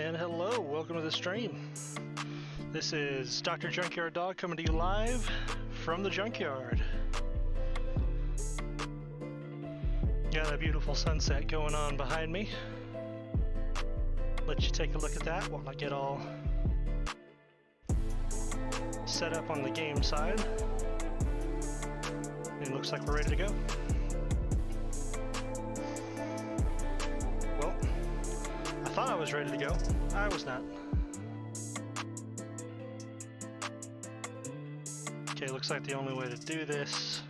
And hello, welcome to the stream. This is Dr. Junkyard Dog coming to you live from the junkyard. Got a beautiful sunset going on behind me. Let you take a look at that while I get all set up on the game side. It looks like we're ready to go. Well, I thought I was ready to go. I was not. Okay, looks like the only way to do this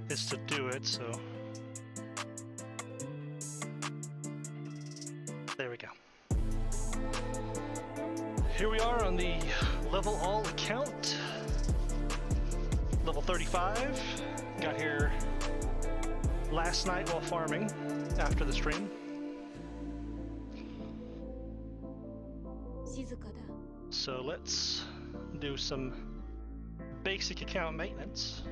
is to do it, so there we go. Here we are on the level all account, level 35. Got here last night while farming after the stream. So let's do some basic account maintenance.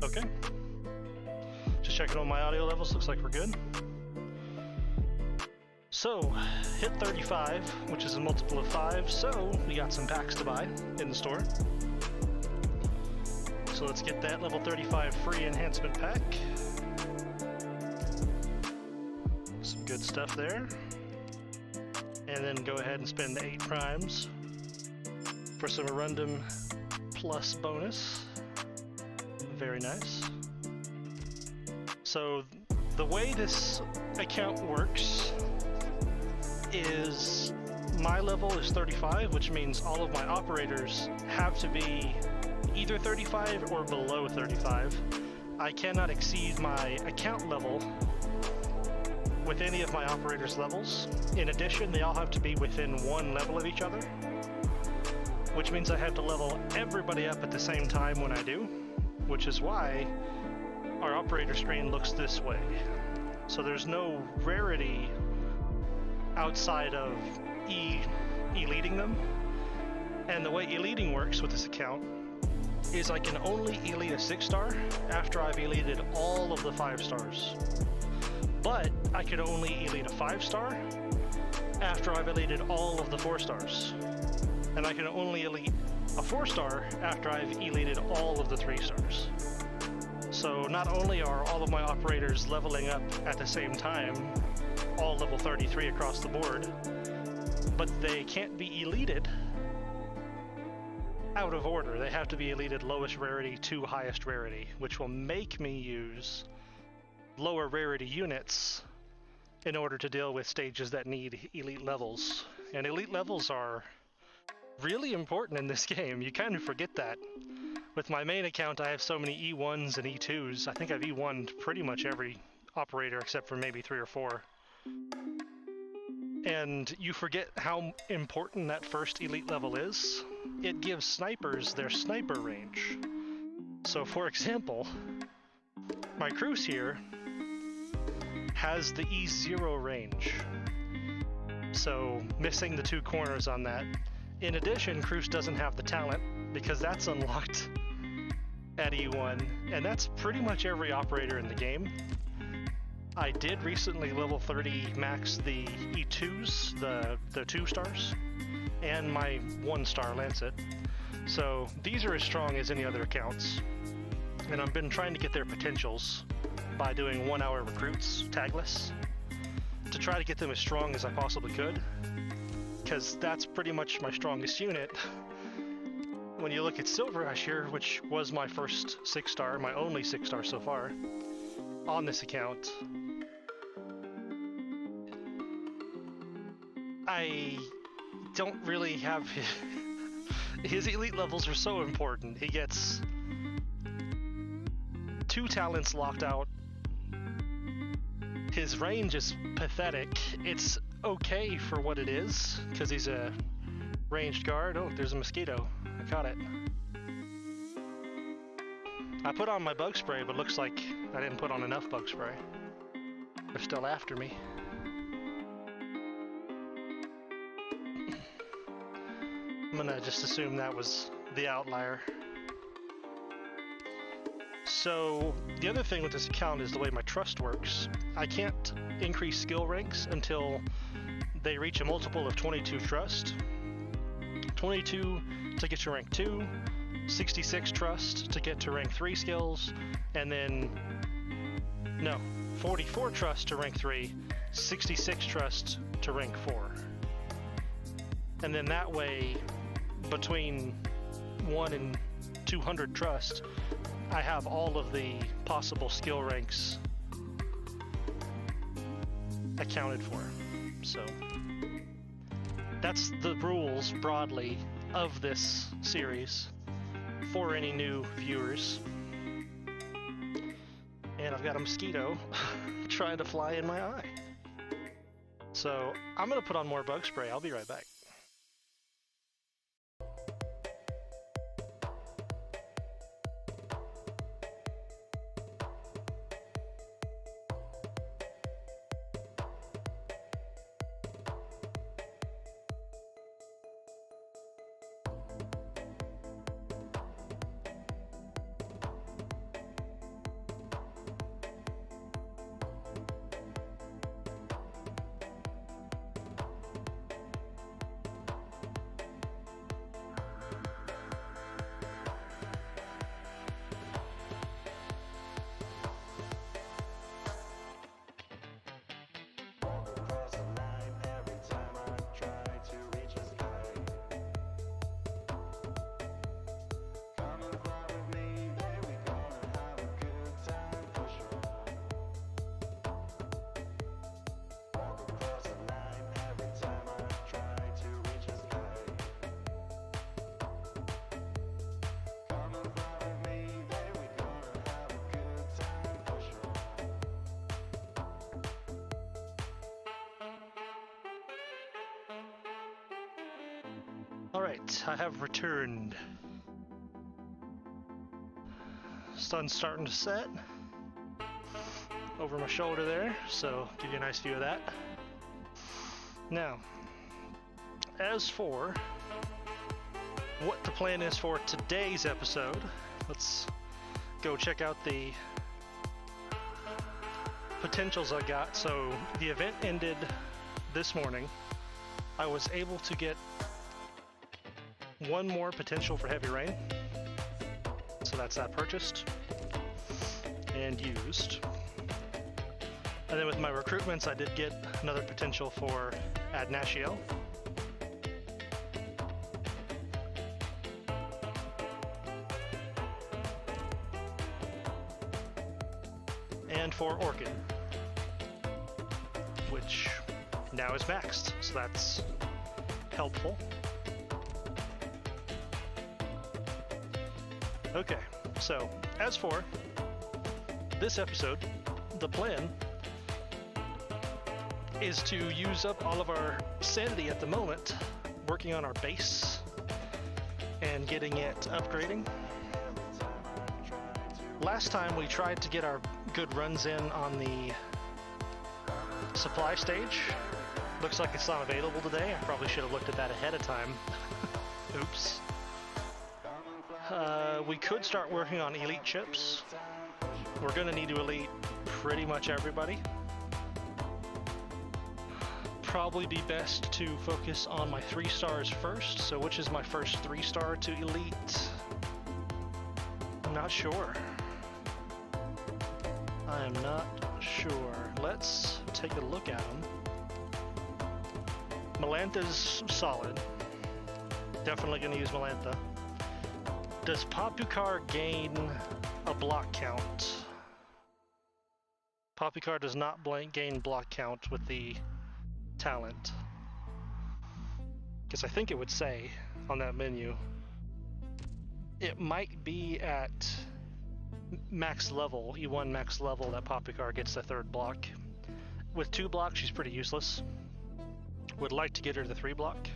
Okay. Just checking on my audio levels, looks like we're good. So, hit 35, which is a multiple of 5, so we got some packs to buy in the store. So let's get that level 35 free enhancement pack. Some good stuff there. And then go ahead and spend the 8 primes for some Arundum plus bonus. Very nice. So the way this account works is my level is 35, which means all of my operators have to be either 35 or below 35. I cannot exceed my account level with any of my operators' levels. In addition, they all have to be within 1 level of each other, which means I have to level everybody up at the same time when I do, which is why our operator screen looks this way. So there's no rarity outside of eliting them. And the way eliting works with this account is I can only elite a 6-star after I've elated all of the 5 stars. But I can only elite a 5-star after I've elated all of the 4 stars. And I can only elite a 4-star after I've elated all of the 3 stars. So not only are all of my operators leveling up at the same time, all level 33 across the board, but they can't be elated out of order. They have to be elated lowest rarity to highest rarity, which will make me use lower rarity units in order to deal with stages that need elite levels. And elite levels are really important in this game. You kind of forget that. With my main account, I have so many E1s and E2s. I think I've E1'd pretty much every operator except for maybe 3 or 4. And you forget how important that first elite level is. It gives snipers their sniper range. So for example, my Cruise here has the E0 range. So missing the 2 corners on that. In addition, Cruise doesn't have the talent because that's unlocked at E1, and that's pretty much every operator in the game. I did recently level 30 max the E2s, the 2 stars, and my 1-star Lancet. So these are as strong as any other accounts. And I've been trying to get their potentials by doing 1-hour recruits, tagless, to try to get them as strong as I possibly could, because that's pretty much my strongest unit. When you look at Silver Ash here, which was my first 6-star, my only 6-star so far, on this account, I don't really have his elite levels are so important. He gets 2 talents locked out. His range is pathetic. It's okay for what it is, because he's a ranged guard. Oh, there's a mosquito. I caught it. I put on my bug spray, but looks like I didn't put on enough bug spray. They're still after me. I'm gonna just assume that was the outlier. So the other thing with this account is the way my trust works. I can't increase skill ranks until they reach a multiple of 22 trust. 22 to get to rank 2, 66 trust to get to rank 3 skills, and then, no, 44 trust to rank 3, 66 trust to rank 4. And then that way, between 1 and 200 trust, I have all of the possible skill ranks accounted for. So that's the rules broadly of this series for any new viewers. And I've got a mosquito trying to fly in my eye. So I'm gonna put on more bug spray. I'll be right back. Alright, I have returned. Sun's starting to set over my shoulder there, so give you a nice view of that. Now, as for what the plan is for today's episode, let's go check out the potentials I got. So the event ended this morning. I was able to get one more potential for heavy rain, so that's that purchased and used. And then with my recruitments, I did get another potential for Anihilation. And for Orchid, which now is maxed, so that's helpful. Okay, so as for this episode, the plan is to use up all of our sanity at the moment, working on our base and getting it upgrading. Last time we tried to get our good runs in on the supply stage. Looks like it's not available today. I probably should have looked at that ahead of time. Oops. We could start working on elite chips. We're gonna need to elite pretty much everybody. Probably be best to focus on my 3 stars first. So which is my first 3-star to elite? I'm not sure. I am not sure. Let's take a look at them. Melantha's solid. Definitely gonna use Melantha. Does Popukar gain a block count? Popukar does not gain block count with the talent. Because I think it would say on that menu. It might be at max level, E1 max level, that Popukar gets the 3rd block. With 2 blocks, she's pretty useless. Would like to get her the 3 block,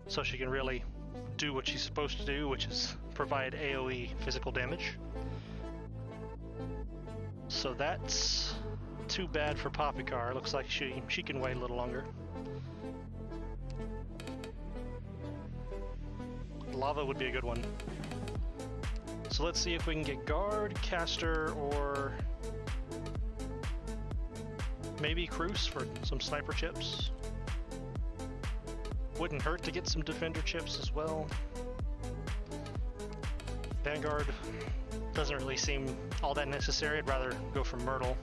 so she can really do what she's supposed to do, which is provide AoE physical damage. So that's too bad for Popukar. Looks like she can wait a little longer. Lava would be a good one. So let's see if we can get guard, caster, or maybe Cruise for some sniper chips. Wouldn't hurt to get some defender chips as well. Vanguard doesn't really seem all that necessary. I'd rather go for Myrtle.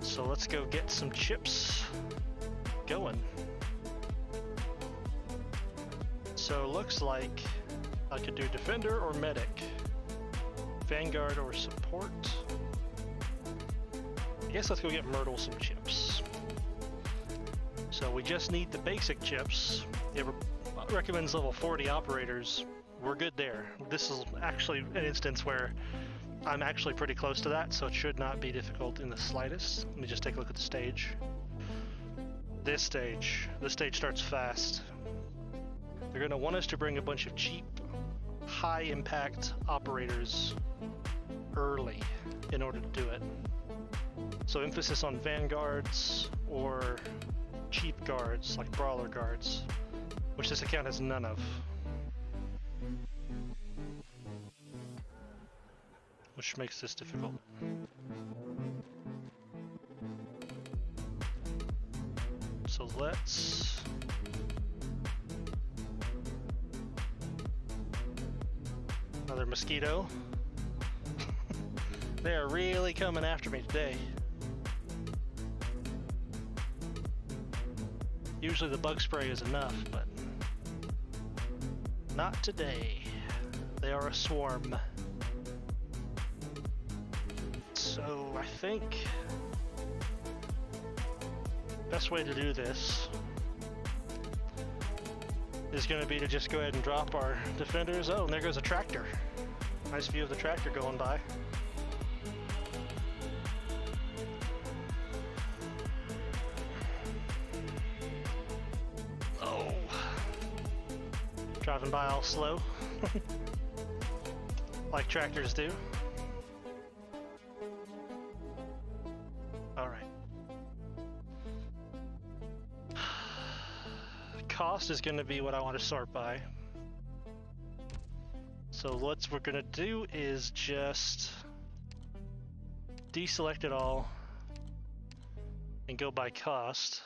So let's go get some chips going. So looks like I could do defender or medic, Vanguard or support. I guess let's go get Myrtle some chips. So we just need the basic chips. It recommends level 40 operators. We're good there. This is actually an instance where I'm actually pretty close to that, so it should not be difficult in the slightest. Let me just take a look at the stage. This stage starts fast. They're going to want us to bring a bunch of cheap, high-impact operators early in order to do it. So emphasis on vanguards or cheap guards, like brawler guards, which this account has none of. Which makes this difficult. So let's... Another mosquito. They are really coming after me today. Usually the bug spray is enough, but not today. They are a swarm. So I think best way to do this is going to be to just go ahead and drop our defenders. Oh, and there goes a tractor. Nice view of the tractor going by. Oh, driving by all slow, like tractors do. All right. Cost is going to be what I want to sort by. So what we're going to do is just deselect it all and go by cost.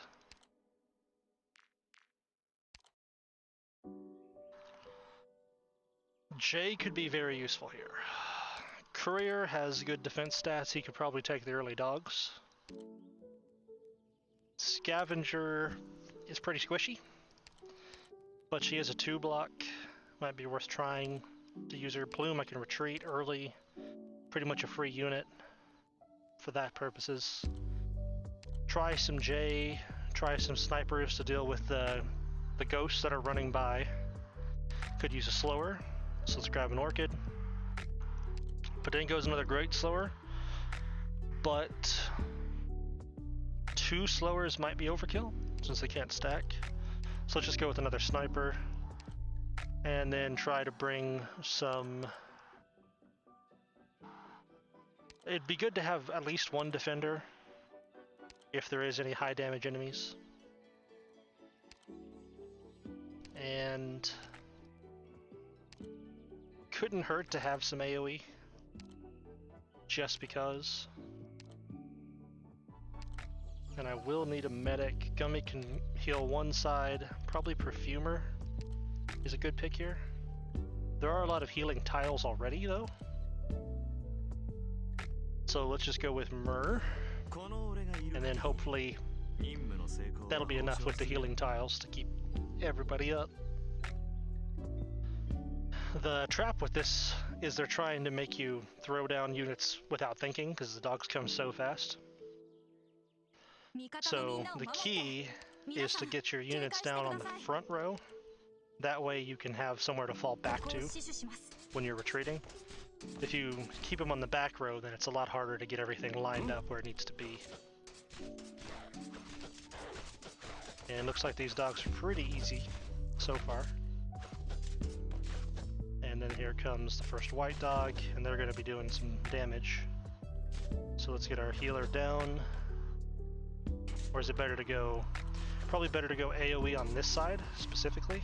Jay could be very useful here. Courier has good defense stats. He could probably take the early dogs. Scavenger is pretty squishy, but she has a 2-block. Might be worth trying to use her. Plume, I can retreat early. Pretty much a free unit for that purposes. Try some J, try some snipers to deal with the ghosts that are running by. Could use a slower, so let's grab an Orchid. But then goes another great slower, but 2 slowers might be overkill since they can't stack. So let's just go with another sniper and then try to bring some... It'd be good to have at least one defender if there is any high damage enemies. And couldn't hurt to have some AoE just because. And I will need a medic. Gummy can heal one side. Probably Perfumer is a good pick here. There are a lot of healing tiles already though. So let's just go with Myrrh. And then hopefully that'll be enough with the healing tiles to keep everybody up. The trap with this is they're trying to make you throw down units without thinking because the dogs come so fast. So the key is to get your units down on the front row. That way you can have somewhere to fall back to when you're retreating. If you keep them on the back row, then it's a lot harder to get everything lined up where it needs to be. And it looks like these dogs are pretty easy so far. And then here comes the first white dog, and they're going to be doing some damage. So let's get our healer down. Or is it better to go... Probably better to go AoE on this side, specifically.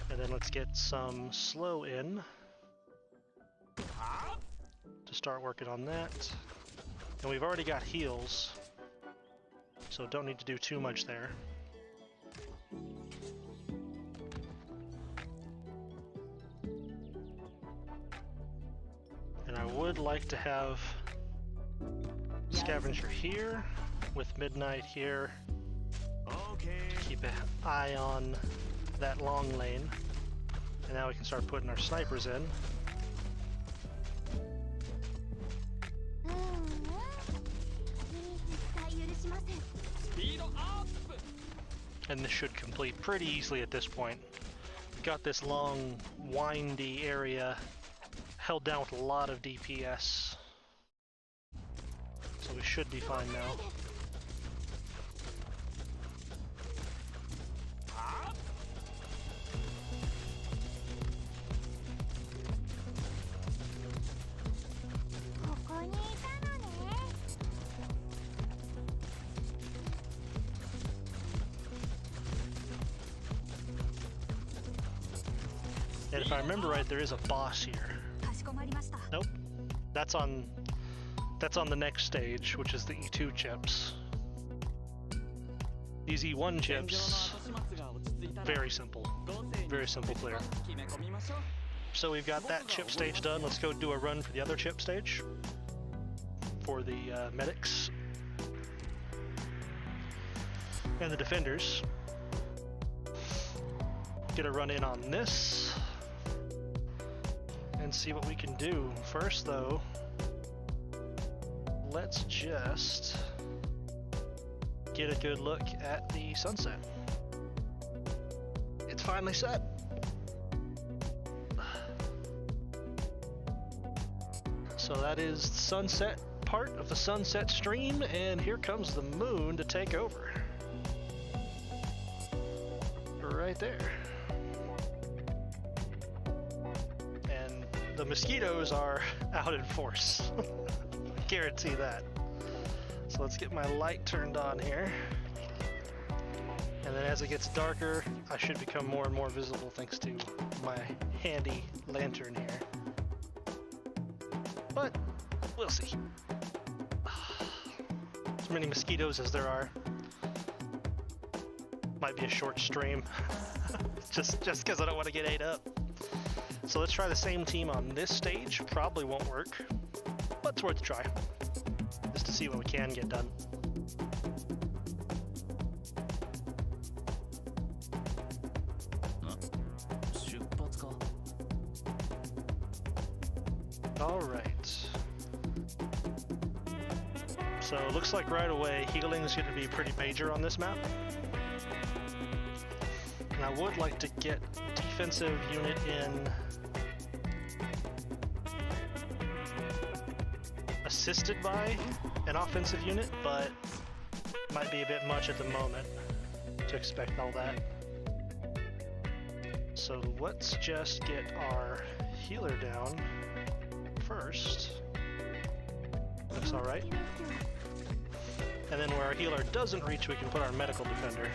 And then let's get some slow in to start working on that. And we've already got heals, so don't need to do too much there. And I would like to have Scavenger here, with Midnight here. Keep an eye on that long lane. And now we can start putting our snipers in. And this should complete pretty easily at this point. We've got this long, windy area held down with a lot of DPS. So we should be fine now. And if I remember right, there is a boss here. Nope. That's on the next stage, which is the E2 chips. These E1 chips, very simple clear. So we've got that chip stage done. Let's go do a run for the other chip stage for the medics and the defenders. Get a run in on this and see what we can do. First though, let's just get a good look at the sunset. It's finally set. So that is the sunset part of the sunset stream, and here comes the moon to take over. Right there. And the mosquitoes are out in force. Guarantee that. So let's get my light turned on here. And then as it gets darker, I should become more and more visible thanks to my handy lantern here. But we'll see. As many mosquitoes as there are. Might be a short stream. just because I don't want to get ate up. So let's try the same team on this stage. Probably won't work, but it's worth a try. Just to see what we can get done. Alright. So it looks like right away healing is going to be pretty major on this map. And I would like to get defensive unit in assisted by an offensive unit, but might be a bit much at the moment to expect all that. So let's just get our healer down first. Looks alright. And then where our healer doesn't reach, we can put our medical defender.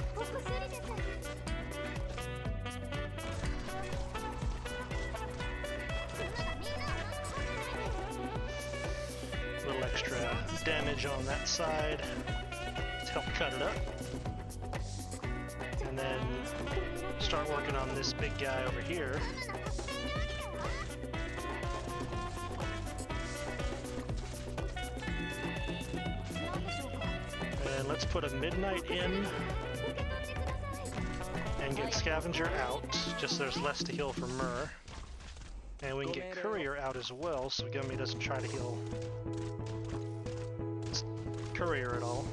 A little extra damage on that side to help cut it up. And then start working on this big guy over here. And let's put a Midnight in and get Scavenger out, just so there's less to heal for Myrrh. And we can get Courier out as well, so Gummy doesn't try to heal Courier at all.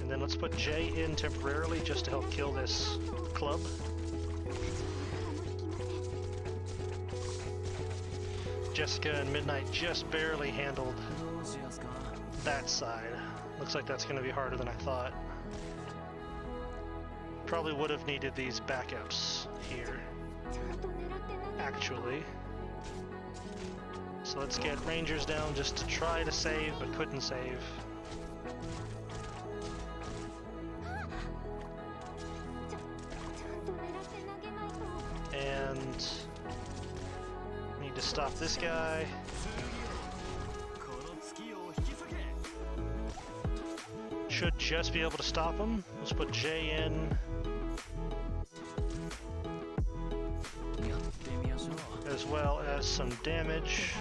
And then let's put Jay in temporarily just to help kill this club. Jessica and Midnight just barely handled that side. Looks like that's going to be harder than I thought. Probably would have needed these backups here, actually. So let's get Rangers down just to try to save, but couldn't save. to stop this guy. Should just be able to stop him. Let's put J in. As well as some damage.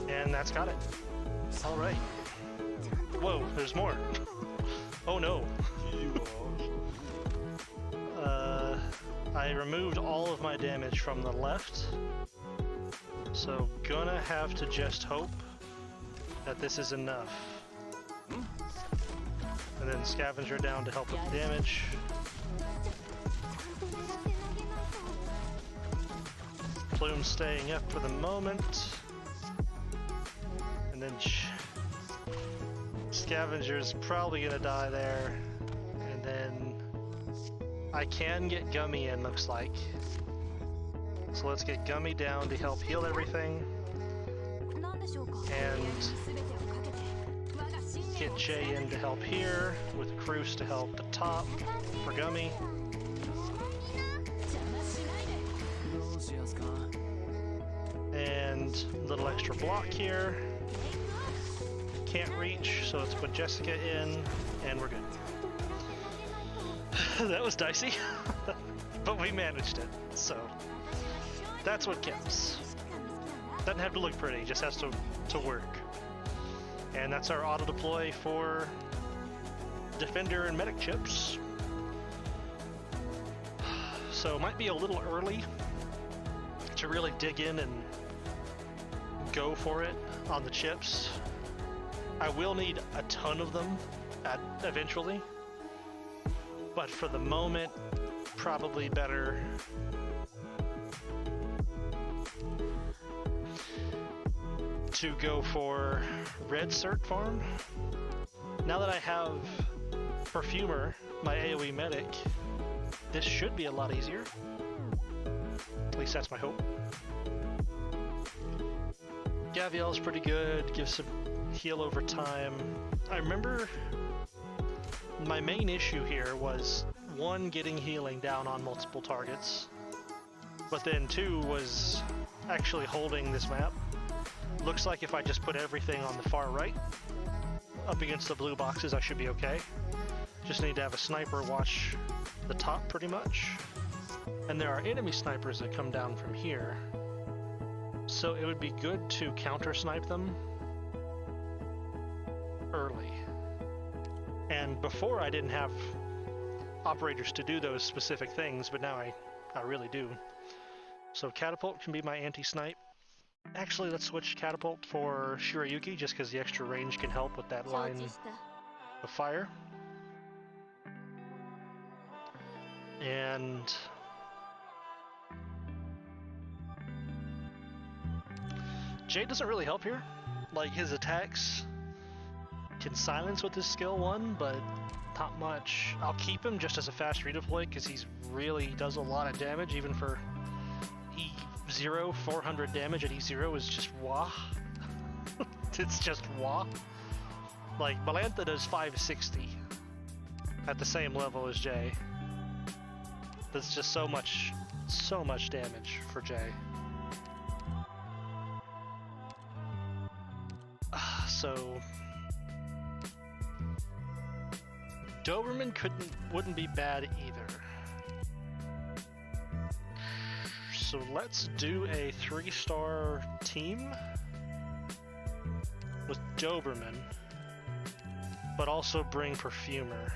And that's got it. Alright. Whoa, there's more. Oh no. I removed all of my damage from the left. So gonna have to just hope that this is enough. And then Scavenger down to help with the damage. Plume staying up for the moment. And then Scavenger's probably gonna die there. And then I can get Gummy in, looks like. So let's get Gummy down to help heal everything. And get Jay in to help here, with Cruz to help the top for Gummy. And a little extra block here. Can't reach, so let's put Jessica in, and we're good. That was dicey, but we managed it, so that's what counts. Doesn't have to look pretty, just has to work. And that's our auto deploy for Defender and Medic chips. So it might be a little early to really dig in and go for it on the chips. I will need a ton of them eventually, but for the moment, probably better to go for Red Cert Farm. Now that I have Perfumer, my AoE medic, this should be a lot easier. At least that's my hope. Gaviel's pretty good, gives some heal over time. I remember my main issue here was, one, getting healing down on multiple targets, but then two was actually holding this map. Looks like if I just put everything on the far right, up against the blue boxes, I should be okay. Just need to have a sniper watch the top pretty much. And there are enemy snipers that come down from here. So it would be good to counter snipe them early. And before I didn't have operators to do those specific things, but now I really do. So Catapult can be my anti-snipe. Actually, let's switch Catapult for Shirayuki, just because the extra range can help with that line of fire. And Jay doesn't really help here. Like, his attacks can silence with his skill 1, but not much. I'll keep him just as a fast redeploy because he does a lot of damage, even for E0. 400 damage at E0 is just wah. It's just wah. Like, Balantha does 560 at the same level as Jay. That's just so much damage for Jay. So Doberman wouldn't be bad either. So let's do a 3-star team with Doberman, but also bring Perfumer.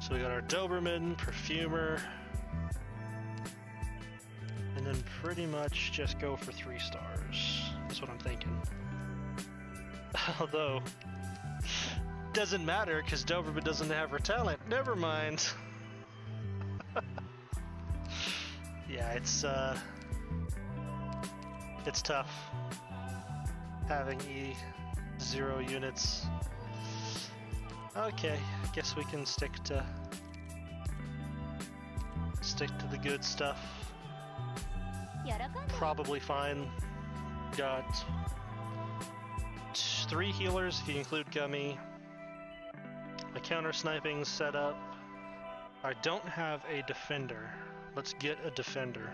So we got our Doberman, Perfumer, and then pretty much just go for 3 stars. That's what I'm thinking. Although, doesn't matter because Doberman doesn't have her talent. Never mind. Yeah, it's tough having E0 units. Okay, I guess we can stick to the good stuff. Probably fine. Got 3 healers if you include Gummy. My counter sniping set up. I don't have a defender. Let's get a defender.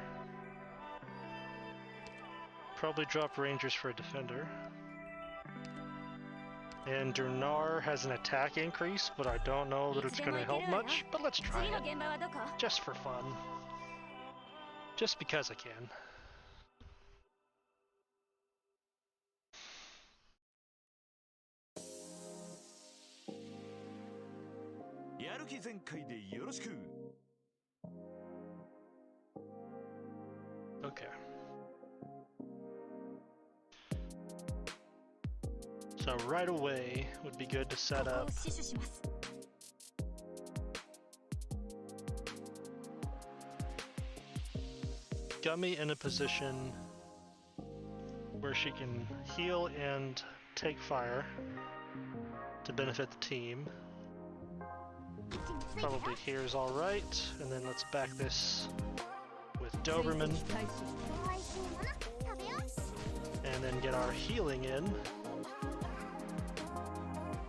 Probably drop Rangers for a defender. And Durnar has an attack increase, but I don't know that it's going to help much, but let's try it. Just for fun. Just because I can. Okay. So right away would be good to set up Gummy in a position where she can heal and take fire to benefit the team. Probably here is alright, and then let's back this with Doberman. And then get our healing in.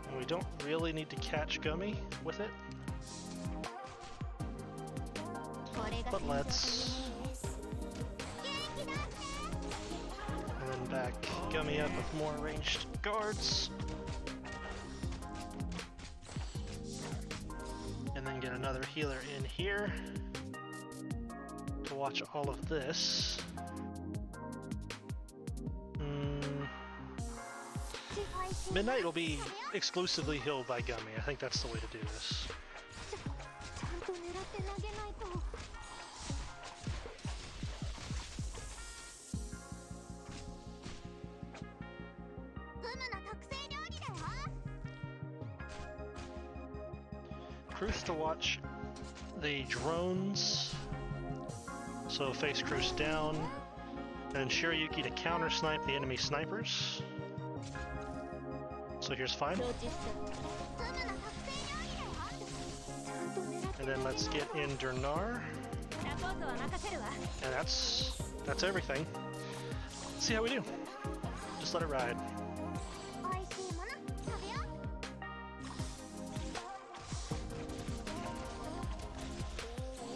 And we don't really need to catch Gummy with it. But let's. And then back Gummy up with more ranged guards. And then get another healer in here to watch all of this. Midnight will be exclusively healed by Gummy. I think that's the way to do this. Cruz to watch the drones, so face Cruz down, and Shirayuki to counter snipe the enemy snipers. So here's fine. And then let's get in Durnar. And that's everything. Let's see how we do. Just let it ride.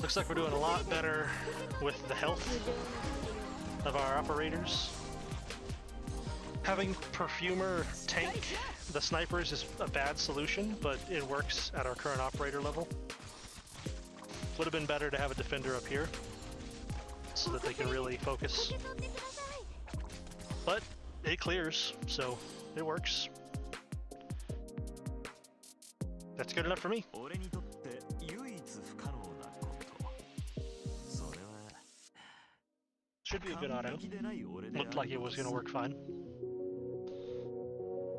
Looks like we're doing a lot better with the health of our operators. Having Perfumer tank the snipers is a bad solution, but it works at our current operator level. Would have been better to have a defender up here so that they can really focus. But it clears, so it works. That's good enough for me. Should be a good auto. Looked like it was going to work fine.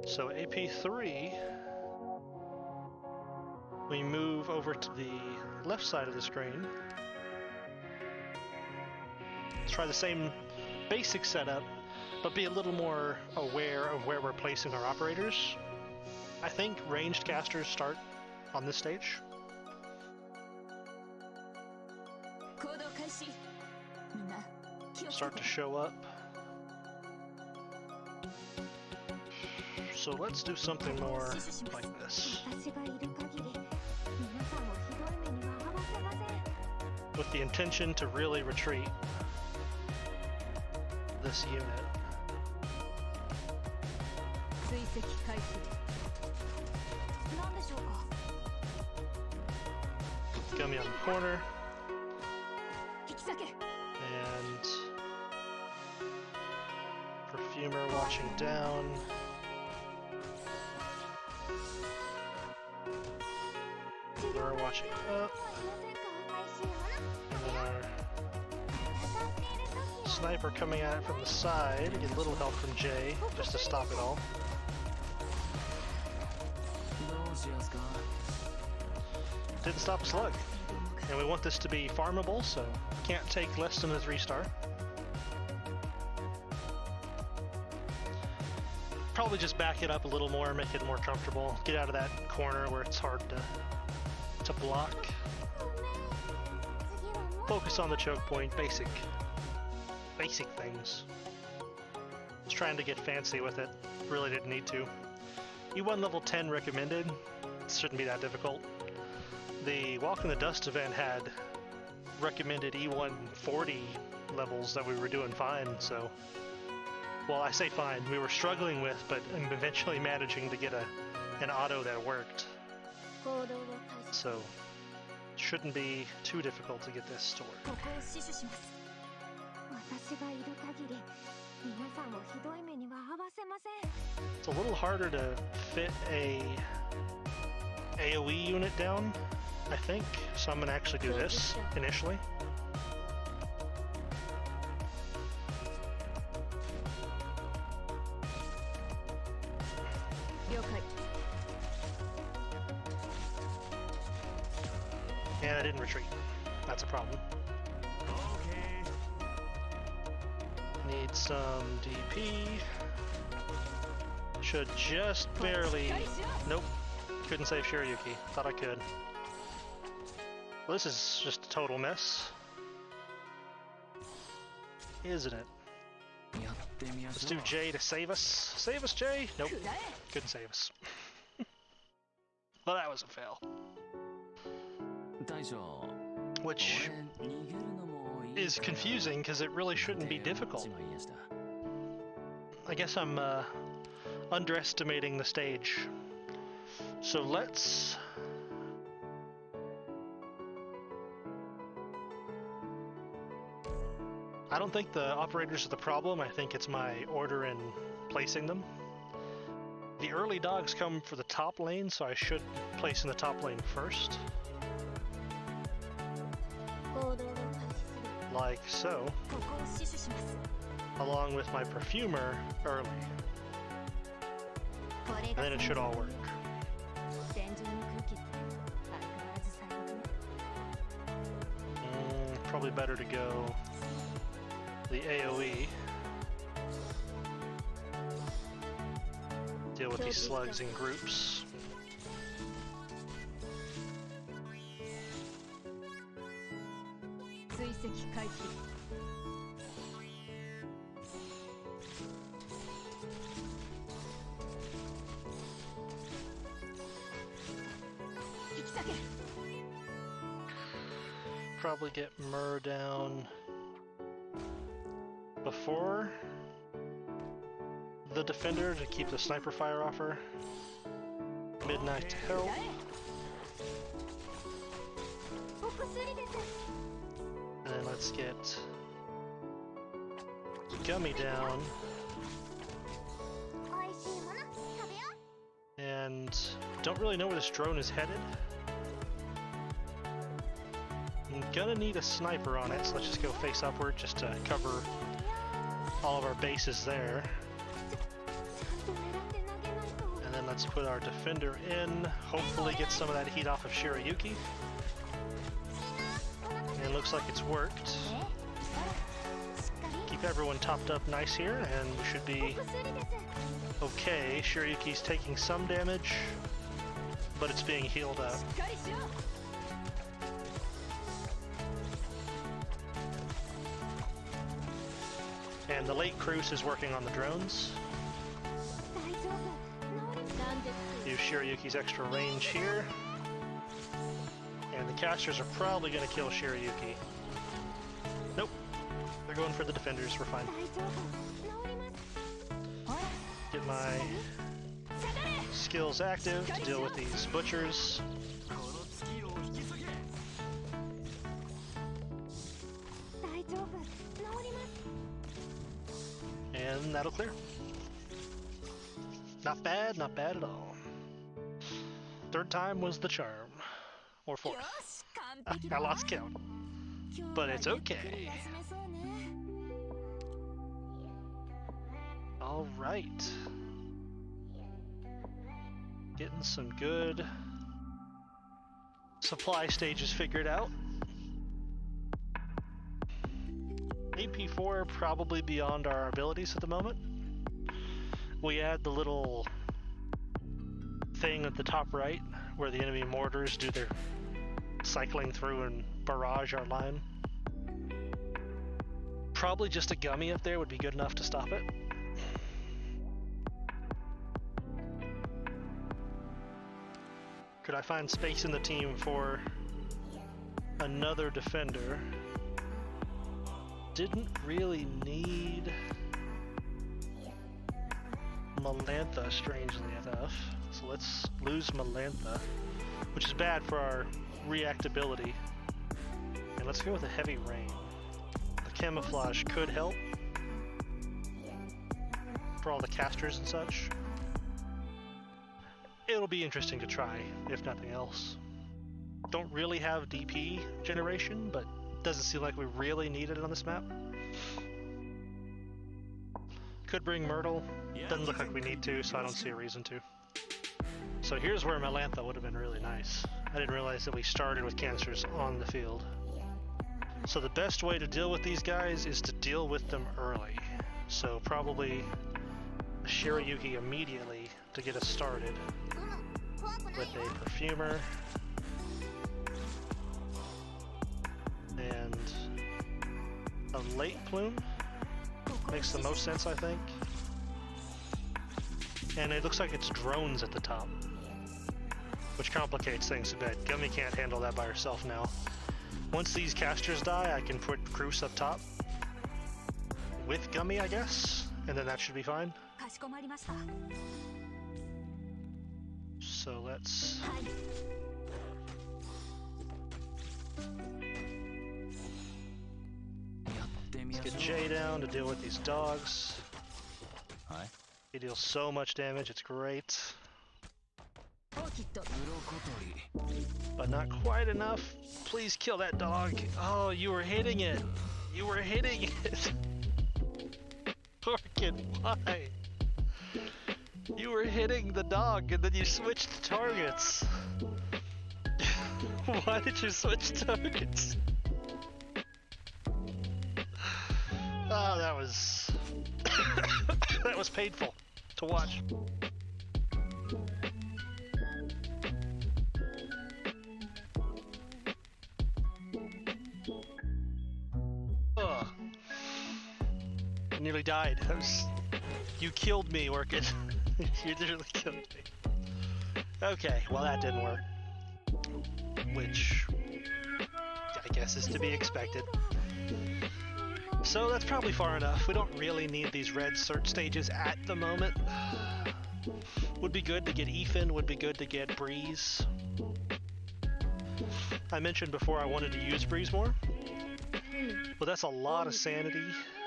So AP3, we move over to the left side of the screen. Let's try the same basic setup, but be a little more aware of where we're placing our operators. I think ranged casters start on this stage. Start to show up. So let's do something more like this. With the intention to really retreat this unit. Gummy on the corner. And Perfumer watching down. We're watching up. And then our sniper coming at it from the side. Get a little help from Jay just to stop it all. Didn't stop a slug. And we want this to be farmable, so can't take less than a 3-star. Probably just back it up a little more, make it more comfortable. Get out of that corner where it's hard to block. Focus on the choke point, basic things. Let's trying to get fancy with it. Really didn't need to. E1 level 10 recommended. It shouldn't be that difficult. The Walk in the Dust event had recommended E1 40 levels that we were doing fine, so... Well, I say fine, we were struggling with, but I'm eventually managing to get an auto that worked. So, shouldn't be too difficult to get this to work. It's a little harder to fit a AoE unit down, I think, so I'm going to actually do this initially. And I didn't retreat. That's a problem. Need some DP. Should just barely... Nope. Couldn't save Shirayuki. Thought I could. Well, this is just a total mess. Isn't it? Let's do Jay to save us. Save us, Jay! Nope. Couldn't save us. Well, that was a fail. Which is confusing because it really shouldn't be difficult. I guess I'm underestimating the stage. So let's... I don't think the operators are the problem. I think it's my order in placing them. The early dogs come for the top lane, so I should place in the top lane first. Like so. Along with my perfumer early. And then it should all work. Probably better to go the AoE. Deal with these slugs in groups. Probably get Myrrh down before the defender to keep the sniper fire off her. Midnight to help. And then let's get Gummy down. And don't really know where this drone is headed. I'm gonna need a sniper on it, so let's just go face upward just to cover all of our bases there. And then let's put our defender in, hopefully get some of that heat off of Shirayuki. And it looks like it's worked. Keep everyone topped up nice here, and we should be okay. Shirayuki's taking some damage, but it's being healed up. And the late Cruise is working on the drones. Use Shirayuki's extra range here. And the casters are probably going to kill Shirayuki. Nope. They're going for the defenders. We're fine. Get my skills active to deal with these butchers. And that'll clear. Not bad at all. Third time was the charm. Or fourth. I lost count. But it's okay. Alright. Getting some good supply stages figured out. AP4 probably beyond our abilities at the moment. We add the little thing at the top right where the enemy mortars do their cycling through and barrage our line. Probably just a gummy up there would be good enough to stop it. Could I find space in the team for another defender? Didn't really need Melantha, strangely enough. So let's lose Melantha, which is bad for our reactability. And let's go with a heavy rain. The camouflage could help for all the casters and such. It'll be interesting to try, if nothing else. Don't really have DP generation, but doesn't seem like we really need it on this map. Could bring Myrtle. Doesn't look like we need to, so I don't see a reason to. So here's where Melantha would have been really nice. I didn't realize that we started with cancers on the field. So the best way to deal with these guys is to deal with them early. So probably Shirayuki immediately to get us started with a perfumer and a late plume. Makes the most sense, I think. And it looks like it's drones at the top, which complicates things a bit. Gummy can't handle that by herself now. Once these casters die, I can put Cruz up top with Gummy, I guess, and then that should be fine. So let's get Jay down to deal with these dogs. He deals so much damage, it's great. But not quite enough. Please kill that dog. Oh, you were hitting it. You were hitting it. Orchid, why? You were hitting the dog and then you switched targets. Why did you switch targets? Oh, that was... that was painful to watch. Ugh. I nearly died. That was... You killed me, Orchid. You literally killed me. Okay, well that didn't work. Which... I guess is to be expected. So that's probably far enough. We don't really need these red search stages at the moment. Would be good to get Ethan, would be good to get Breeze. I mentioned before I wanted to use Breeze more. Well, that's a lot of sanity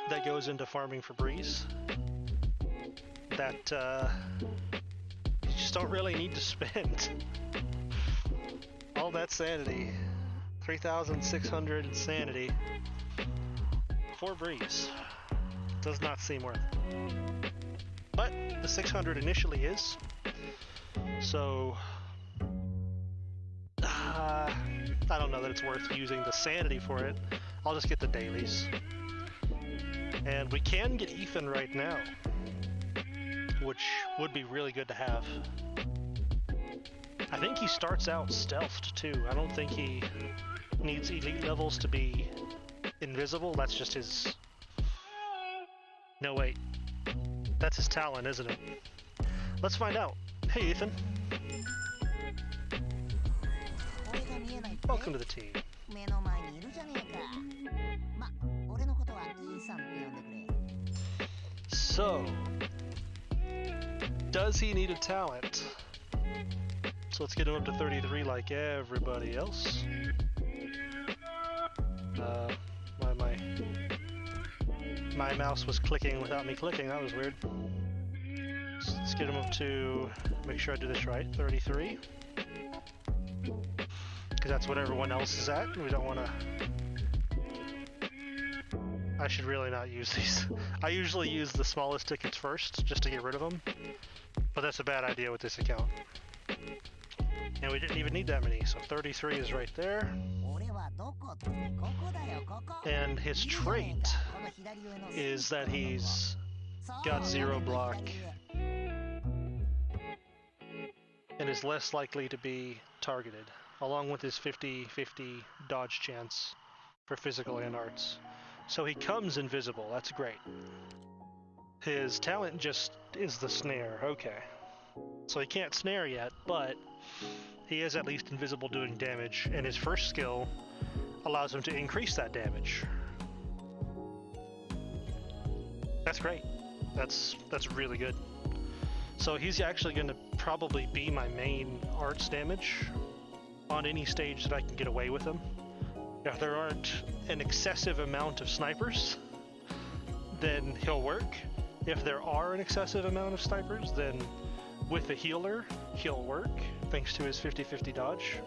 that goes into farming for Breeze. That you just don't really need to spend. All that sanity. 3,600 insanity. For Breeze. Does not seem worth it. But the 600 initially is. So I don't know that it's worth using the sanity for it. I'll just get the dailies. And we can get Ethan right now, which would be really good to have. I think he starts out stealthed too. I don't think he needs elite levels to be invisible. That's just his... No, wait. That's his talent, isn't it? Let's find out. Hey, Ethan. Welcome to the team. So, does he need a talent? So let's get him up to 33 like everybody else. My mouse was clicking without me clicking. That was weird. So let's get him up to, make sure I do this right, 33. Because that's what everyone else is at. We don't want to... I should really not use these. I usually use the smallest tickets first, just to get rid of them. But that's a bad idea with this account. And we didn't even need that many, so 33 is right there. And his trait is that he's got 0 block and is less likely to be targeted, along with his 50-50 dodge chance for physical and arts. So he comes invisible, that's great. His talent just is the snare, okay. So he can't snare yet, but he is at least invisible doing damage, and his first skill allows him to increase that damage. That's great. That's really good. So he's actually going to probably be my main arts damage on any stage that I can get away with him. If there aren't an excessive amount of snipers, then he'll work. If there are an excessive amount of snipers, then with the healer, he'll work, thanks to his 50-50 dodge.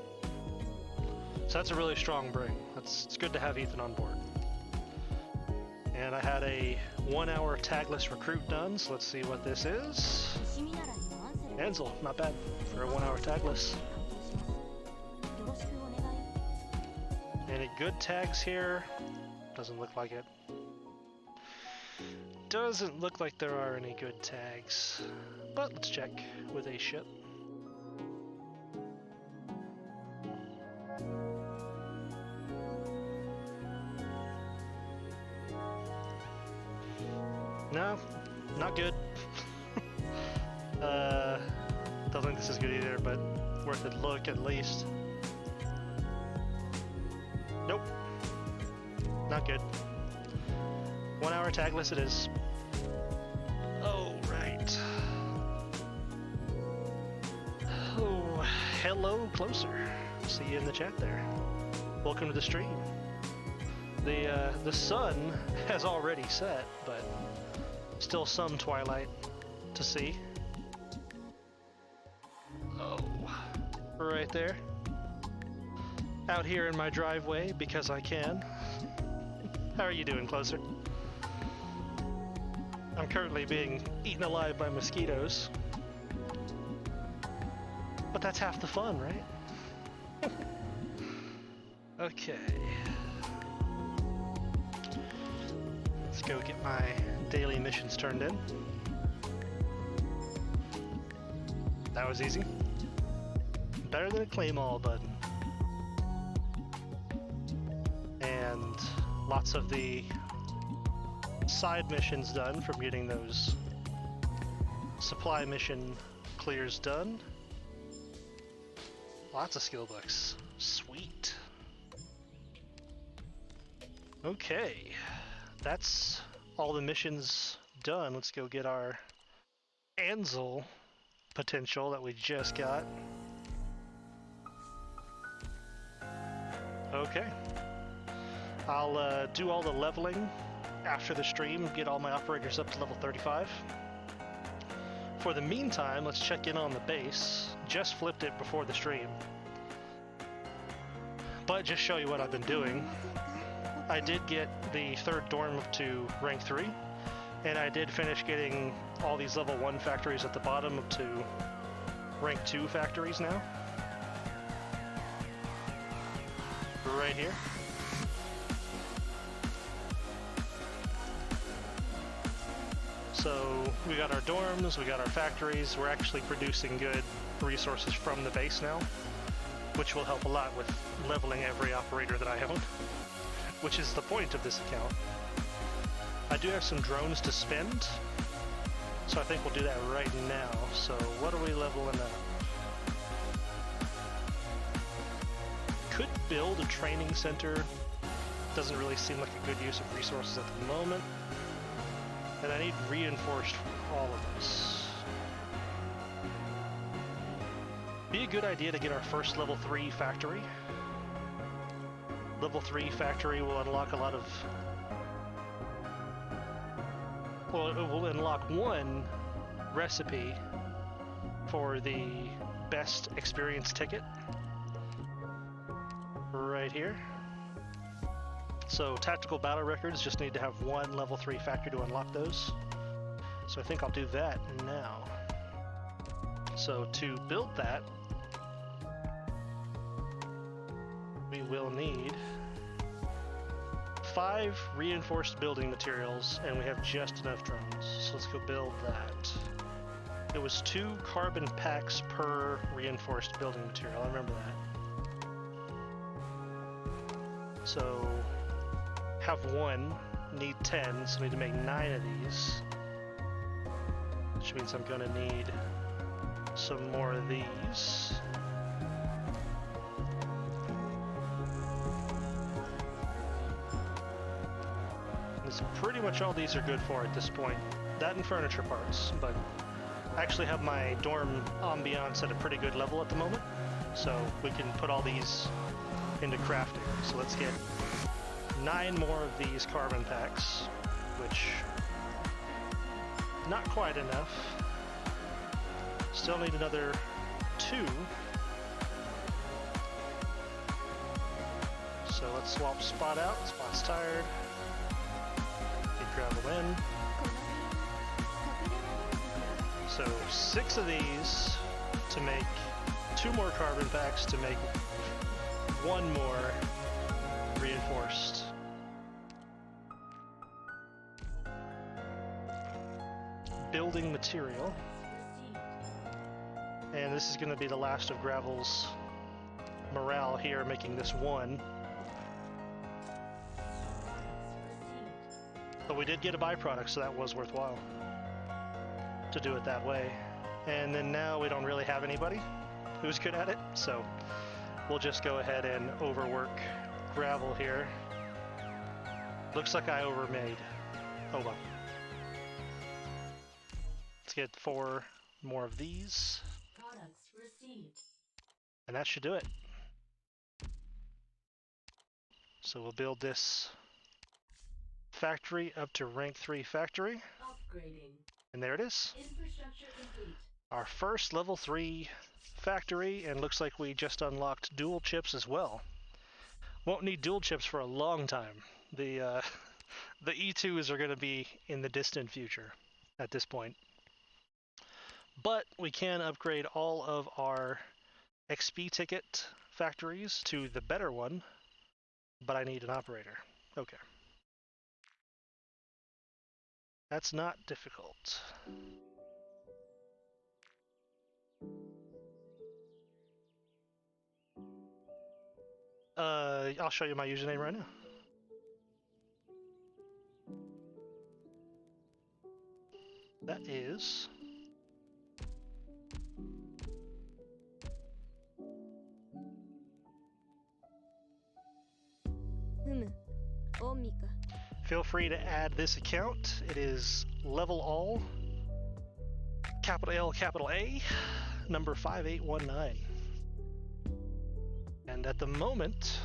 So that's a really strong bring. It's good to have Ethan on board. And I had a 1 hour tagless recruit done, so let's see what this is. Ansel, not bad for a 1 hour tagless. Any good tags here? Doesn't look like it. Doesn't look like there are any good tags, but let's check with a ship. No, not good. Don't think this is good either, but worth a look at least. Nope, not good. 1 hour tagless it is. Oh, right. Oh, hello, Closer. See you in the chat there. Welcome to the stream. The sun has already set, but still some twilight to see. Oh, right there. Out here in my driveway because I can. How are you doing, Closer? I'm currently being eaten alive by mosquitoes. But that's half the fun, right? Okay. Let's go get my daily missions turned in. That was easy. Better than a claim all button. And lots of the side missions done from getting those supply mission clears done. Lots of skill books. Sweet. Okay, that's all the missions done. Let's go get our Ansel potential that we just got. Okay. I'll do all the leveling after the stream, get all my operators up to level 35. For the meantime, let's check in on the base. Just flipped it before the stream. But just show you what I've been doing. I did get the 3rd dorm up to rank 3, and I did finish getting all these level 1 factories at the bottom up to rank 2 factories now. Right here. So we got our dorms, we got our factories, we're actually producing good resources from the base now, which will help a lot with leveling every operator that I own, which is the point of this account. I do have some drones to spend, so I think we'll do that right now. So what are we leveling up? Could build a training center. Doesn't really seem like a good use of resources at the moment. And I need reinforced for all of this. Be a good idea to get our first level 3 factory. Level 3 factory will unlock a lot of... Well, it will unlock 1 recipe for the best experience ticket. Right here. So tactical battle records just need to have 1 level 3 factory to unlock those. So I think I'll do that now. So to build that, we will need 5 reinforced building materials, and we have just enough drones. So let's go build that. It was 2 carbon packs per reinforced building material, I remember that. So have 1, need 10, so I need to make 9 of these. Which means I'm gonna need some more of these. That's pretty much all these are good for at this point. That and furniture parts, but I actually have my dorm ambiance at a pretty good level at the moment, so we can put all these into crafting. So let's get 9 more of these carbon packs, which not quite enough. Still need another 2. So let's swap Spot out. Spot's tired. Get gravel in. So 6 of these to make 2 more carbon packs to make 1 more reinforced. Building material. And this is going to be the last of Gravel's morale here, making this 1. But we did get a byproduct, so that was worthwhile to do it that way. And then now we don't really have anybody who's good at it, so we'll just go ahead and overwork Gravel here. Looks like I overmade. Oh well. Let's get 4 more of these. Products received. And that should do it. So we'll build this factory up to rank 3 factory. Upgrading. And there it is. Infrastructure complete. Our first level 3 factory, and looks like we just unlocked dual chips as well. Won't need dual chips for a long time. The E2s are going to be in the distant future at this point. But we can upgrade all of our XP ticket factories to the better one, but I need an operator. Okay. That's not difficult. I'll show you my username right now. That is feel free to add this account. It is level all, capital L, capital A, number 5819. And at the moment,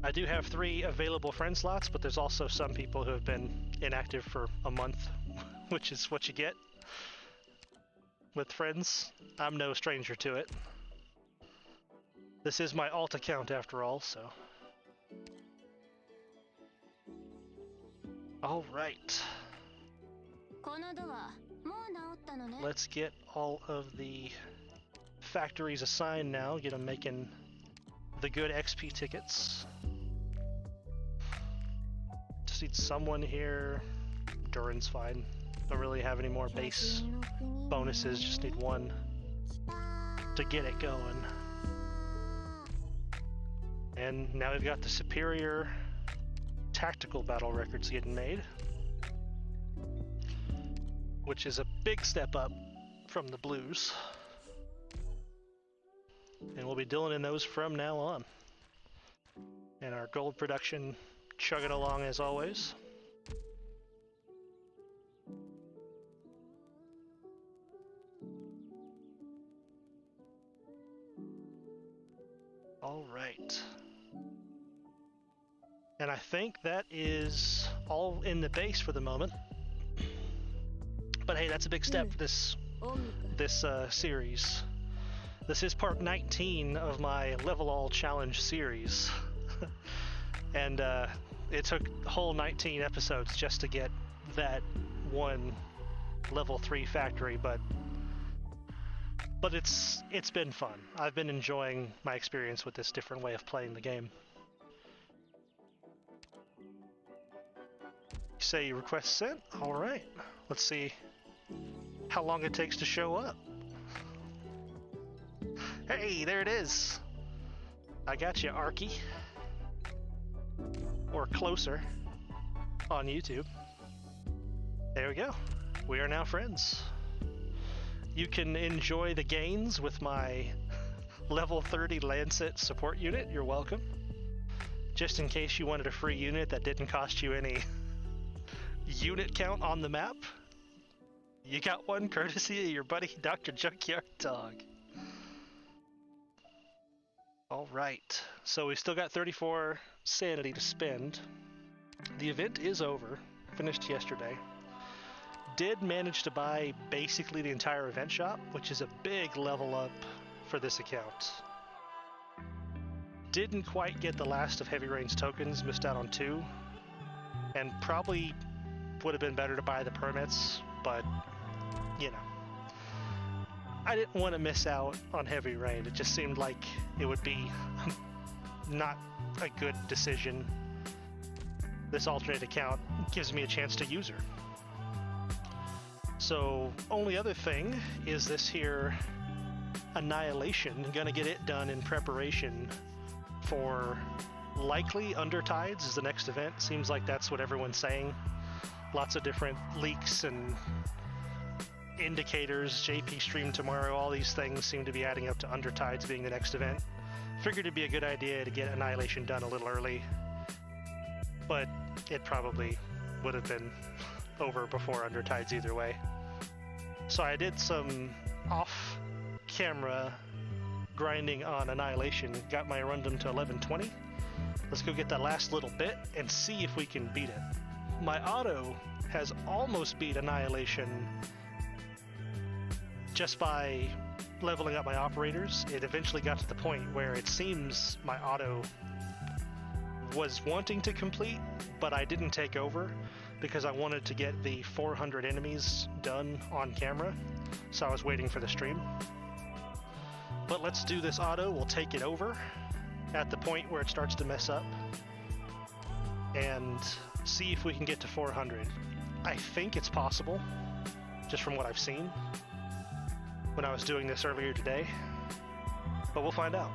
I do have 3 available friend slots, but there's also some people who have been inactive for a month, which is what you get with friends. I'm no stranger to it. This is my alt account after all, so. All right. Let's get all of the factories assigned now, get them making the good XP tickets. Just need someone here. Durin's fine. Don't really have any more base bonuses, just need 1 to get it going. And now we've got the superior tactical battle records getting made, which is a big step up from the blues. And we'll be dealing in those from now on. And our gold production chugging along as always. All right. And I think that is all in the base for the moment. But hey, that's a big step for this series. This is part 19 of my Level All Challenge series. And it took the whole 19 episodes just to get that 1 level 3 factory, but it's been fun. I've been enjoying my experience with this different way of playing the game. Say request sent? Alright. Let's see how long it takes to show up. Hey, there it is! I got you, Arky. Or closer on YouTube. There we go. We are now friends. You can enjoy the gains with my level 30 Lancet support unit. You're welcome. just in case you wanted a free unit that didn't cost you any unit count on the map. You got one courtesy of your buddy Dr. Junkyard Dog. Alright, so we still got 34 sanity to spend. The event is over, finished yesterday. Did manage to buy basically the entire event shop, which is a big level up for this account. Didn't quite get the last of Heavy Rain's tokens, missed out on 2. And probably would have been better to buy the permits, but, you know. I didn't want to miss out on Heavy Rain. It just seemed like it would be not a good decision. This alternate account gives me a chance to use her. So, only other thing is this here Annihilation. Gonna get it done in preparation for likely Undertides is the next event. Seems like that's what everyone's saying. Lots of different leaks and indicators, JP stream tomorrow, all these things seem to be adding up to Undertides being the next event. Figured it'd be a good idea to get Annihilation done a little early, but it probably would have been over before Undertides either way. So I did some off-camera grinding on Annihilation, got my rundum to 1120. Let's go get that last little bit and see if we can beat it. My auto has almost beat Annihilation just by leveling up my operators. It eventually got to the point where it seems my auto was wanting to complete, but I didn't take over because I wanted to get the 400 enemies done on camera, so I was waiting for the stream. But let's do this auto, we'll take it over at the point where it starts to mess up and see if we can get to 400. I think it's possible, just from what I've seen when I was doing this earlier today, but we'll find out.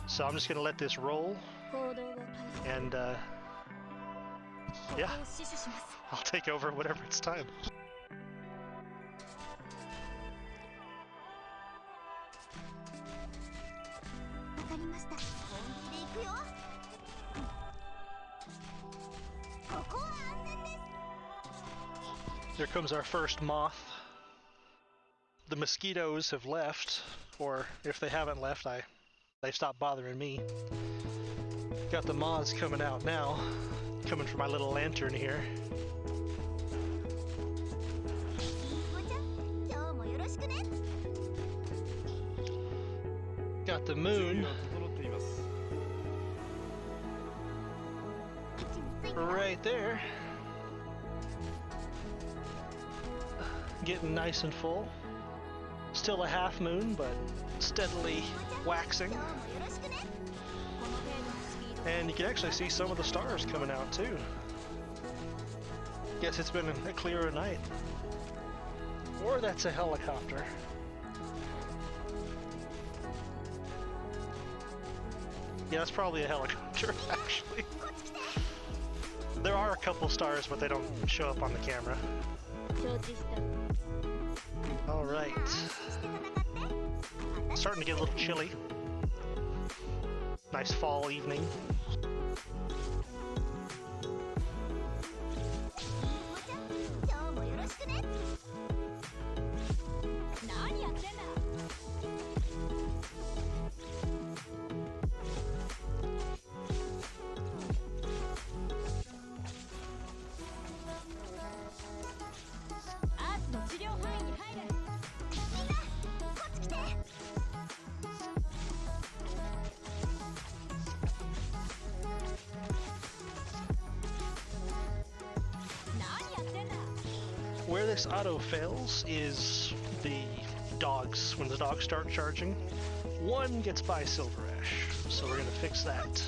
So I'm just gonna let this roll, and yeah, I'll take over whenever it's time. Here comes our first moth. The mosquitoes have left, or if they haven't left, they've stopped bothering me. Got the moths coming out now, coming for my little lantern here. Got the moon right there, getting nice and full. Still a half moon, but steadily waxing. And you can actually see some of the stars coming out too. Guess it's been a clearer night. Or that's a helicopter. Yeah, that's probably a helicopter, actually. There are a couple stars, but they don't show up on the camera. Alright. Starting to get a little chilly. Nice fall evening. Where this auto fails is the dogs. When the dogs start charging, one gets by Silver Ash, so we're gonna fix that.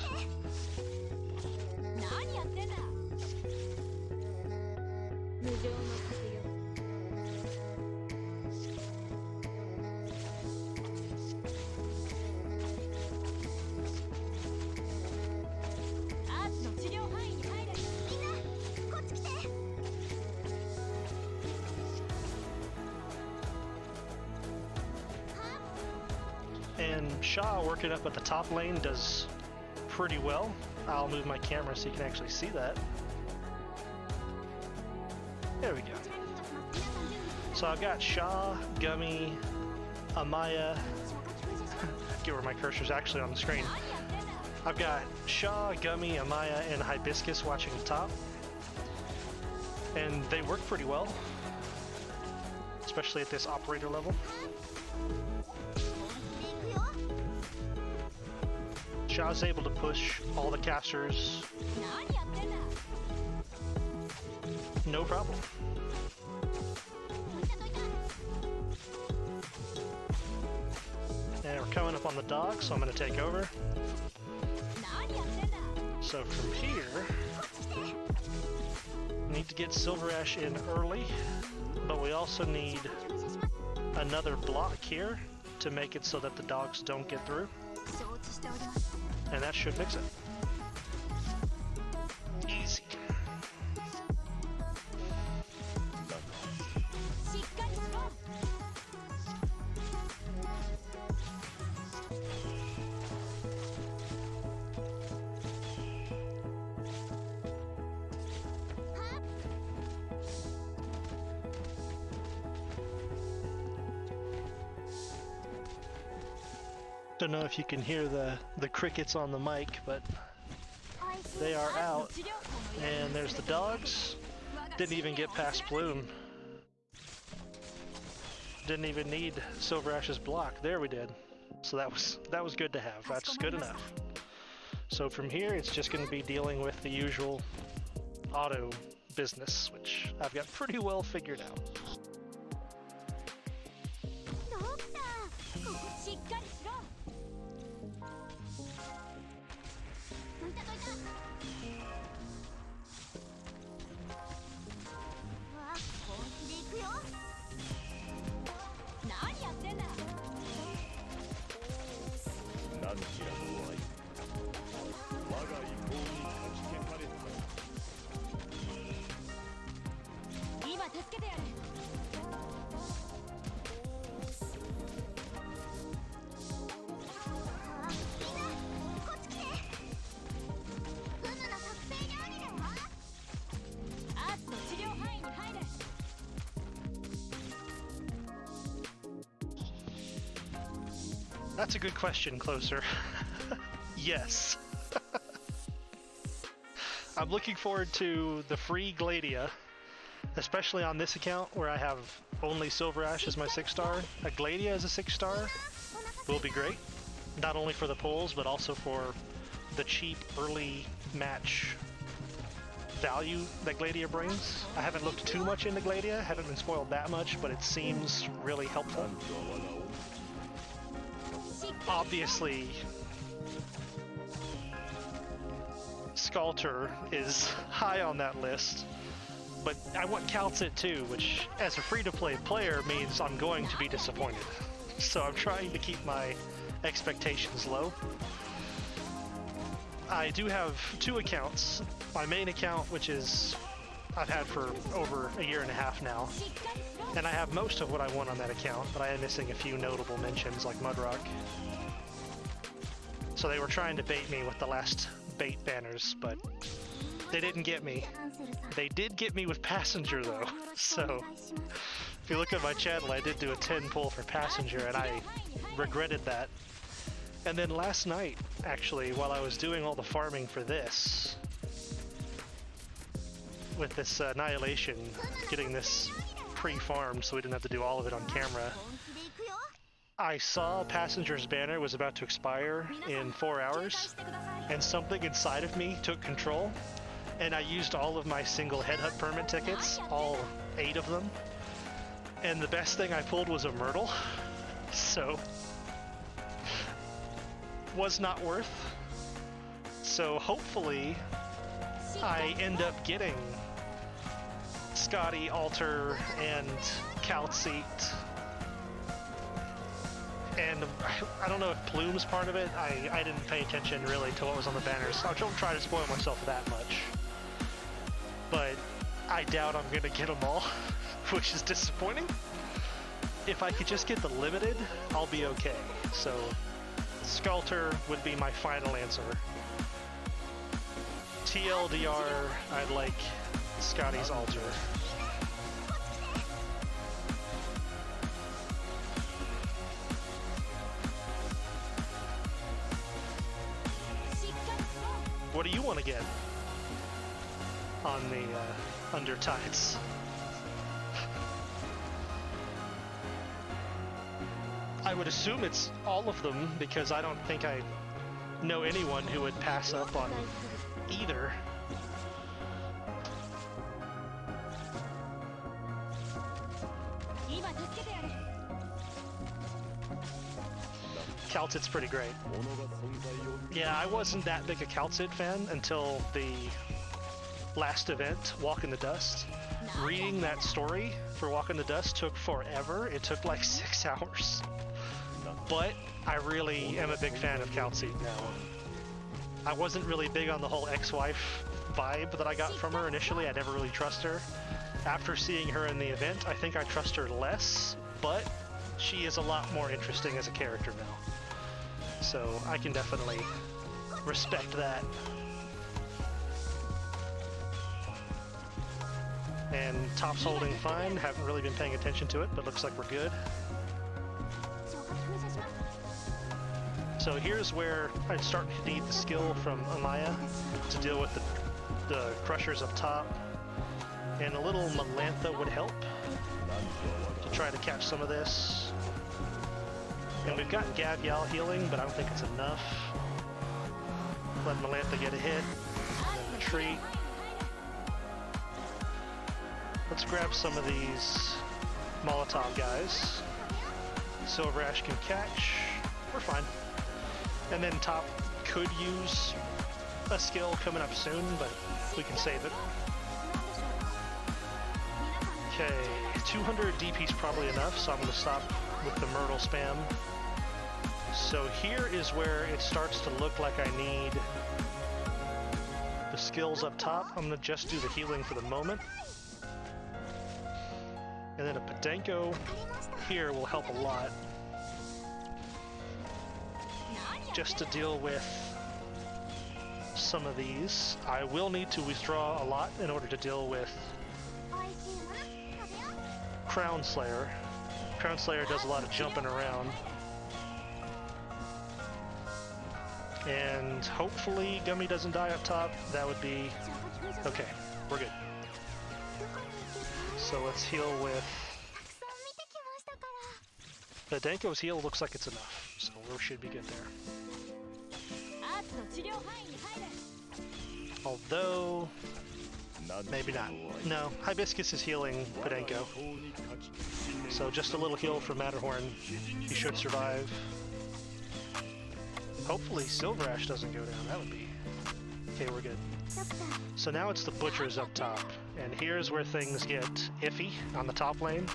And Shaw working up at the top lane does pretty well. I'll move my camera so you can actually see that. There we go. So I've got Shaw, Gummy, Amaya. Get where my cursor's actually on the screen. I've got Shaw, Gummy, Amaya, and Hibiscus watching the top. And they work pretty well, especially at this operator level. Shaw's able to push all the casters, no problem. And we're coming up on the dock, so I'm going to take over. So from here, we need to get Silver Ash in early, but we also need another block here to make it so that the dogs don't get through. And that should fix it. Easy. Don't know if you can hear the crickets on the mic, but they are out. And there's the dogs. Didn't even get past Bloom. Didn't even need Silver Ash's block. There we did. So that was good to have. That's good enough. So from here, it's just going to be dealing with the usual auto business, which I've got pretty well figured out. That's a good question, Closer. Yes. I'm looking forward to the free Gladia, especially on this account where I have only Silver Ash as my 6-star. A Gladia as a 6-star will be great, not only for the pulls, but also for the cheap early match value that Gladia brings. I haven't looked too much into Gladia, haven't been spoiled that much, but it seems really helpful. Obviously, Skalter is high on that list, but I want Calcit too, which as a free-to-play player means I'm going to be disappointed. So I'm trying to keep my expectations low. I do have 2 accounts. My main account, which is I've had for over a year and a half now, and I have most of what I want on that account, but I am missing a few notable mentions like Mudrock. So they were trying to bait me with the last bait banners, but they didn't get me. They did get me with Passenger though, so if you look at my channel, I did do a 10 pull for Passenger, and I regretted that. And then last night, actually, while I was doing all the farming for this, with this Annihilation, getting this pre-farmed so we didn't have to do all of it on camera, I saw Passenger's banner was about to expire in 4 hours, and something inside of me took control, and I used all of my single headhunt permit tickets, all 8 of them, and the best thing I pulled was a Myrtle, so was not worth. So hopefully I end up getting Scotty, Alter, and Calcit. And I don't know if Plume's part of it. I didn't pay attention really to what was on the banners. So I don't try to spoil myself that much. But I doubt I'm going to get them all, which is disappointing. If I could just get the limited, I'll be okay. So Skalter would be my final answer. TLDR, I'd like Scotty's altar. What do you want to get on the Undertides? I would assume it's all of them, because I don't think I know anyone who would pass up on either. Calcit's pretty great. Yeah, I wasn't that big a Calcit fan until the last event, Walk in the Dust. Reading that story for Walk in the Dust took forever. It took like 6 hours. But I really am a big fan of Calcit now. I wasn't really big on the whole ex-wife vibe that I got from her initially. I never really trust her. After seeing her in the event, I think I trust her less, but she is a lot more interesting as a character now. So I can definitely respect that. And top's holding fine. Haven't really been paying attention to it, but looks like we're good. So here's where I'd start to need the skill from Amaya to deal with the crushers up top. And a little Melantha would help to try to catch some of this. And we've got Gavial healing, but I don't think it's enough. Let Melantha get a hit, and then retreat. Let's grab some of these Molotov guys. Silver Ash can catch. We're fine. And then top could use a skill coming up soon, but we can save it. Okay, 200 DP is probably enough, so I'm going to stop with the Myrtle spam. So here is where it starts to look like I need the skills up top. I'm going to just do the healing for the moment. And then a Podenko here will help a lot. Just to deal with some of these. I will need to withdraw a lot in order to deal with Crown Slayer. Crown Slayer does a lot of jumping around. And hopefully Gummy doesn't die up top. That would be... okay, we're good. So let's heal with... the Danko's heal looks like it's enough, so we should be good there. Although... maybe not. No, Hibiscus is healing Podenko. So just a little heal from Matterhorn. He should survive. Hopefully Silver Ash doesn't go down. That would be... okay, we're good. So now it's the Butchers up top. And here's where things get iffy on the top lane.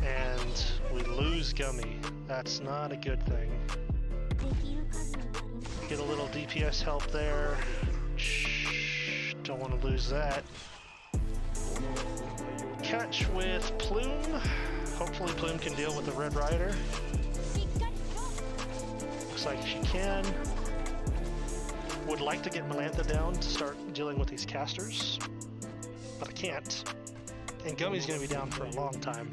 And we lose Gummy. That's not a good thing. Get a little DPS help there. Shh, don't want to lose that. Catch with Plume. Hopefully Plume can deal with the Red Rider. Looks like she can. Would like to get Melantha down to start dealing with these casters, but I can't. And Gummy's going to be down for a long time.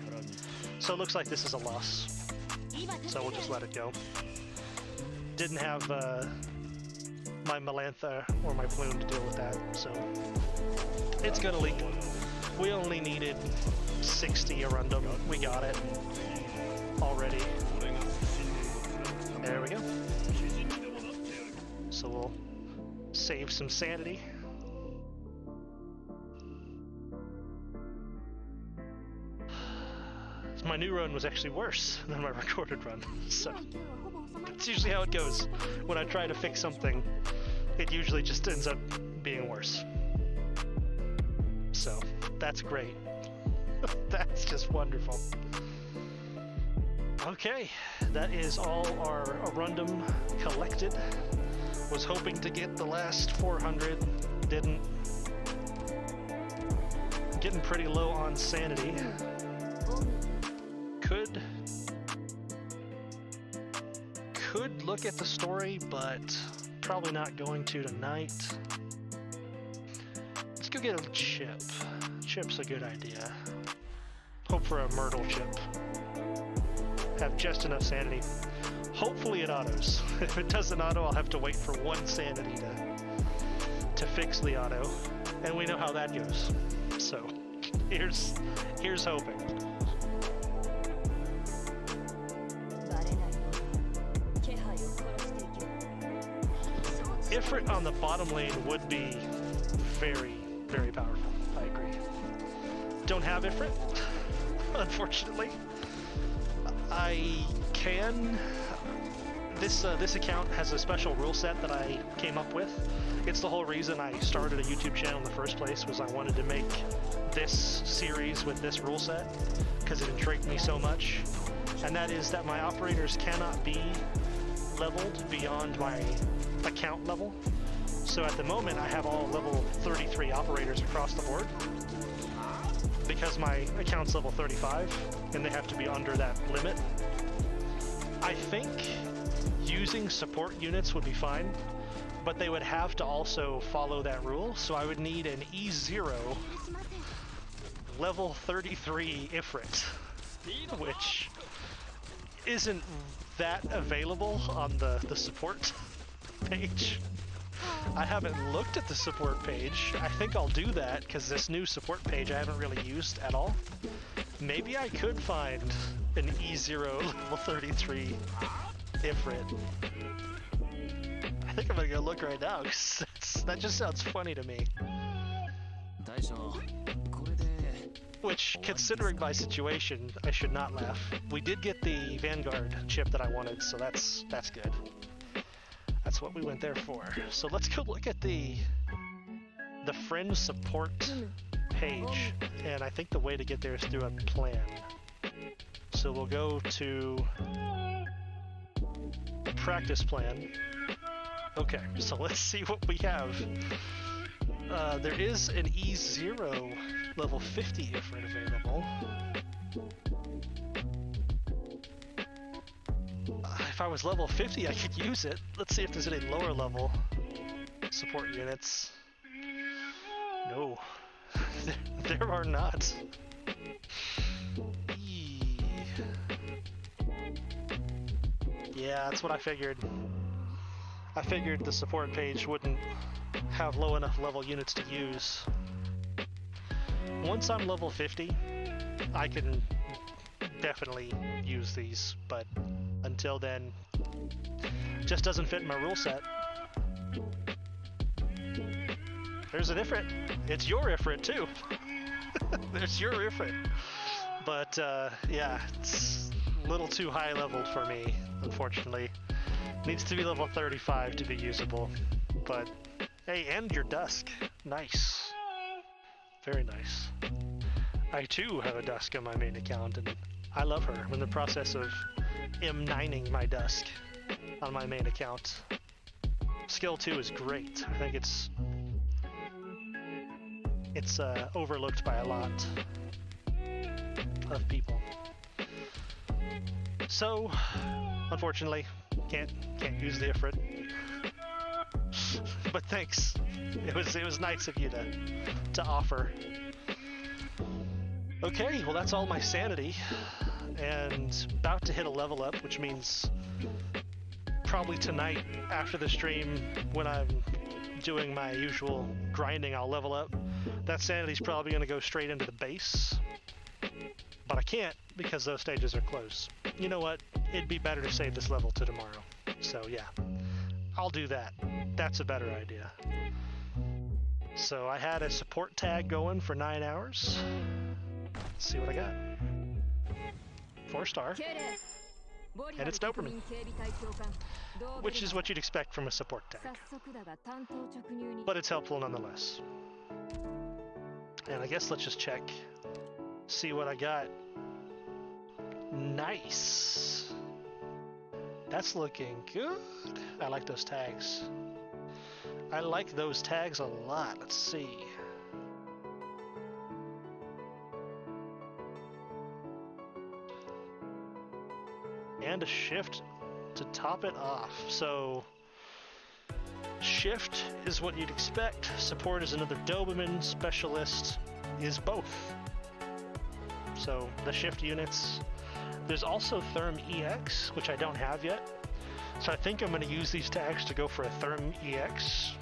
So it looks like this is a loss. So we'll just let it go. Didn't have my Melantha or my Plume to deal with that, so it's gonna leak. We only needed 60 Arundum. We got it already. There we go. So we'll save some sanity. My new run was actually worse than my recorded run, so that's usually how it goes. When I try to fix something, it usually just ends up being worse. So that's great. That's just wonderful. Okay, that is all our Arundum collected. Was hoping to get the last 400, didn't. Getting pretty low on sanity. Could look at the story, but probably not going to tonight. Let's go get a chip. Chip's a good idea. Hope for a Myrtle chip. Have just enough sanity. Hopefully it autos. If it doesn't auto, I'll have to wait for 1 sanity to fix the auto. And we know how that goes. So here's hoping. Ifrit on the bottom lane would be very, very powerful. I agree. Don't have Ifrit, unfortunately. I can. This account has a special rule set that I came up with. It's the whole reason I started a YouTube channel in the first place, was I wanted to make this series with this rule set because it intrigued me so much. And that is that my operators cannot be leveled beyond my account level. So at the moment I have all level 33 operators across the board because my account's level 35 and they have to be under that limit. I think using support units would be fine, but they would have to also follow that rule, so I would need an E0 level 33 Ifrit, which isn't that available on the support page. I haven't looked at the support page. I think I'll do that because this new support page I haven't really used at all. Maybe I could find an E0 level 33 Ifrit. I think I'm gonna go look right now because that just sounds funny to me. Which, considering my situation, I should not laugh. We did get the Vanguard chip that I wanted, so that's good. That's what we went there for. So let's go look at the friend support page, and I think the way to get there is through a plan. So we'll go to practice plan. Okay, so let's see what we have. There is an E0 level 50 Ifrit available. If I was level 50, I could use it. Let's see if there's any lower level support units. No, there are not. Yeah, that's what I figured. I figured the support page wouldn't have low enough level units to use. Once I'm level 50, I can definitely use these, but until then, just doesn't fit in my rule set. There's an Ifrit. It's your Ifrit too. There's your Ifrit. But yeah, it's a little too high leveled for me, unfortunately. Needs to be level 35 to be usable. But hey, and your Dusk. Nice. Very nice. I too have a Dusk on my main account, and I love her. I'm in the process of M9ing my Dusk on my main account. Skill 2 is great. I think it's overlooked by a lot of people. So, unfortunately, can't use the Ifrit. But thanks. It was nice of you to offer. Okay, well that's all my sanity, and about to hit a level up, which means probably tonight after the stream when I'm doing my usual grinding, I'll level up. That sanity's probably going to go straight into the base, but I can't because those stages are closed. You know what? It'd be better to save this level to tomorrow. So yeah, I'll do that. That's a better idea. So I had a support tag going for 9 hours. Let's see what I got. 4-star. And it's dopamine, which is what you'd expect from a support tag. But it's helpful nonetheless. And I guess let's just check. See what I got. Nice. That's looking good. I like those tags. I like those tags a lot. Let's see. And a shift to top it off. So Shift is what you'd expect. Support is another Doberman. Specialist is both. So the shift units. There's also Therm EX, which I don't have yet. So I think I'm going to use these tags to go for a Therm EX.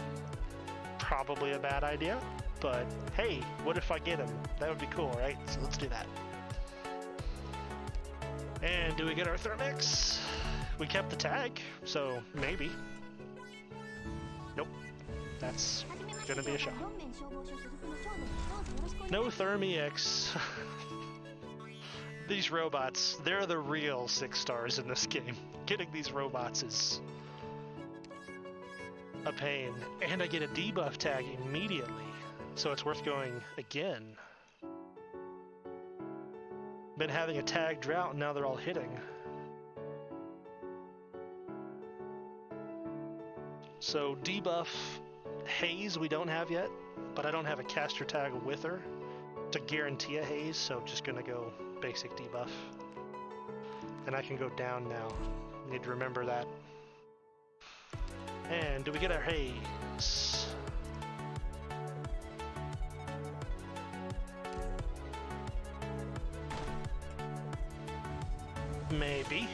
Probably a bad idea, but hey, what if I get them? That would be cool, right? So let's do that. And do we get our Therm X? We kept the tag, so maybe. Nope, that's gonna be a shot. No Therm EX. These robots, they're the real 6 stars in this game. Getting these robots is a pain. And I get a debuff tag immediately, so it's worth going again. Been having a tag drought, and now they're all hitting. So debuff Haze we don't have yet, but I don't have a caster tag with her to guarantee a Haze, so I'm just gonna go basic debuff. And I can go down now. Need to remember that. And do we get our Haze? Maybe.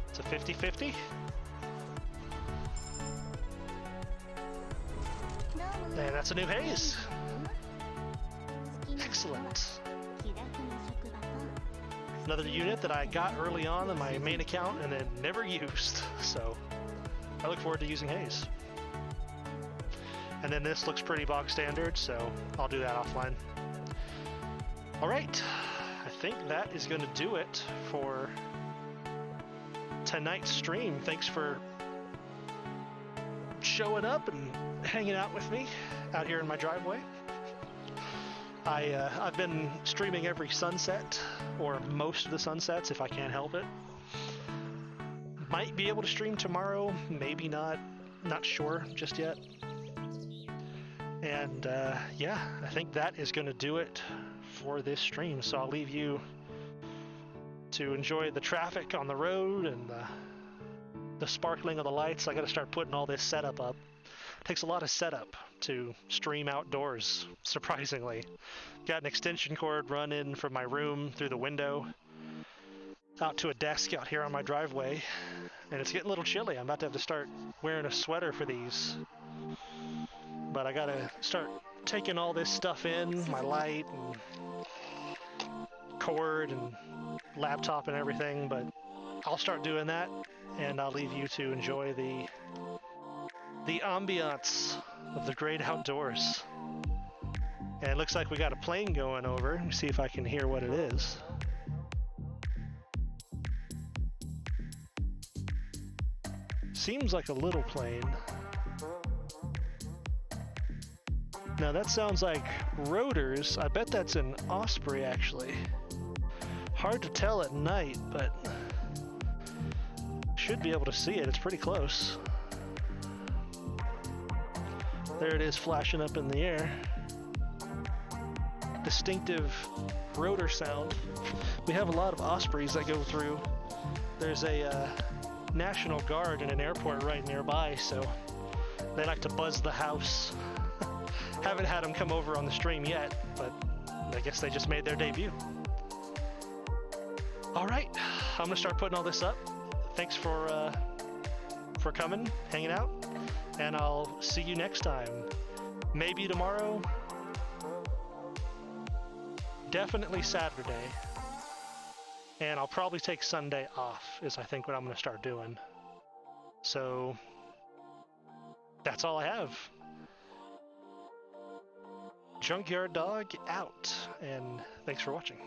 It's a 50-50. And that's a new Haze. Excellent. Another unit that I got early on in my main account and then never used. So I look forward to using Haze. And then this looks pretty bog standard, so I'll do that offline. Alright, I think that is going to do it for tonight's stream. Thanks for showing up and hanging out with me out here in my driveway. I've been streaming every sunset, or most of the sunsets if I can't help it. Might be able to stream tomorrow, maybe not. Not sure just yet. And yeah, I think that is going to do it for this stream. So I'll leave you to enjoy the traffic on the road and the sparkling of the lights. I got to start putting all this setup up. It takes a lot of setup to stream outdoors, surprisingly. Got an extension cord run in from my room through the window out to a desk out here on my driveway, and it's getting a little chilly. I'm about to have to start wearing a sweater for these. But I gotta start taking all this stuff in, my light and cord and laptop and everything, but I'll start doing that, and I'll leave you to enjoy the ambiance of the great outdoors. And it looks like we got a plane going over. Let me see if I can hear what it is. Seems like a little plane. Now that sounds like rotors. I bet that's an Osprey, actually. Hard to tell at night, but should be able to see it. It's pretty close. There it is, flashing up in the air. Distinctive rotor sound. We have a lot of Ospreys that go through. There's a National Guard in an airport right nearby, so they like to buzz the house. Haven't had them come over on the stream yet, but I guess they just made their debut. All right, I'm gonna start putting all this up. Thanks for coming, hanging out, and I'll see you next time. Maybe tomorrow. Definitely Saturday. And I'll probably take Sunday off, is I think what I'm gonna start doing. So that's all I have. Junkyard Dog out, and thanks for watching.